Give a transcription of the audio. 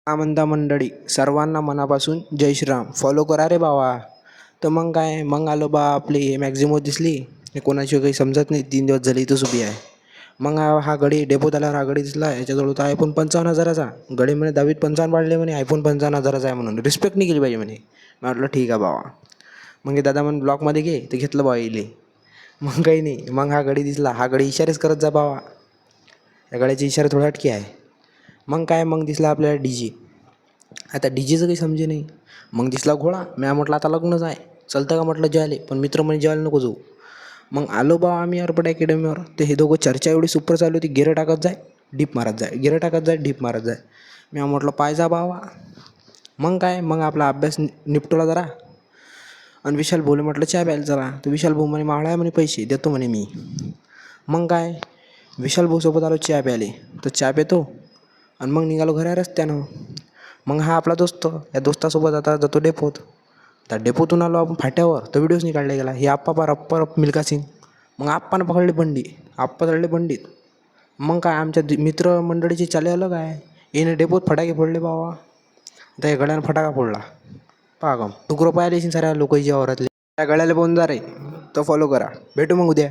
का म्हणता मंडळी, सर्वांना मनापासून जय श्रीराम. फॉलो करा रे बाबा. तर मग काय, मग आलो बा आपली मॅक्झिमो दिसली. हे कोणाची काही समजत नाही, 3 दिवस झाले इथंच उभी आहे. मग हा गडी डेपोत आल्यावर हा गडी दिसला. याच्याजवळ होता iPhone 55,000चा गडी. म्हणे 10वीत 55 पाडले म्हणे, iPhone 55,000चा आहे म्हणून रिस्पेक्ट नाही केली पाहिजे म्हणे. मी म्हटलं ठीक आहे बाबा. मग हे दादा म्हणे ब्लॉकमध्ये घे, ते घेतलं बाबा इले. मग काही नाही, मग हा गडी दिसला. हा गडी इशारेच करत जा बाबा. या गड्याचे इशारे थोडा हटके आहे. मग काय, मग दिसला आपल्याला DJ. आता DJचं काही समजे नाही. मग दिसला घोडा. मी म्हटलं आता लग्नच आहे, चलतं का म्हटलं जेवायला. पण मित्र म्हणे जेवायला नको जाऊ. मग आलो बा आम्ही अर्बट अकॅडमीवर. तर हे दोघं चर्चा एवढी सुपर चालू होती, गिरं टाकत जाय, डीप मारत जाय, गिरं टाकत जाय, डीप मारत जाय. मी म्हटलं पाय जा बाबा. मग काय, मग आपला अभ्यास निपटवला जरा. आणि विशाल भाऊला म्हटलं चहा प्यायला चला. तर विशाल भाऊ म्हणे माळा आहे म्हणे, पैसे देतो म्हणे मी. मग काय, विशाल भाऊसोबत आलो चहा प्यायले. तर चहा पितो आणि मग निघालो घरा रस्त्यानं. मग हा आपला दोस्त, या दोस्तासोबत आता जातो डेपोत. त्या डेपोतून आलो आपण फाट्यावर, तर व्हिडिओज नाही काढला गेला. हे आप्पा पार अप्पर मिल्खा सिंग. मग आप्पानं पकडले बंडी, आप्पा चढले बंडीत. मग काय, आमच्या मित्रमंडळीची चाले अलग आहे. येणे डेपोत फटाके फोडले बाबा. त्या गड्यानं फटाका फोडला. पहा का, टुकरं पाहिले साऱ्या लोकांच्या वावरातले. त्या गड्याला पाहून जा रे, तो फॉलो करा. भेटू मग उद्या.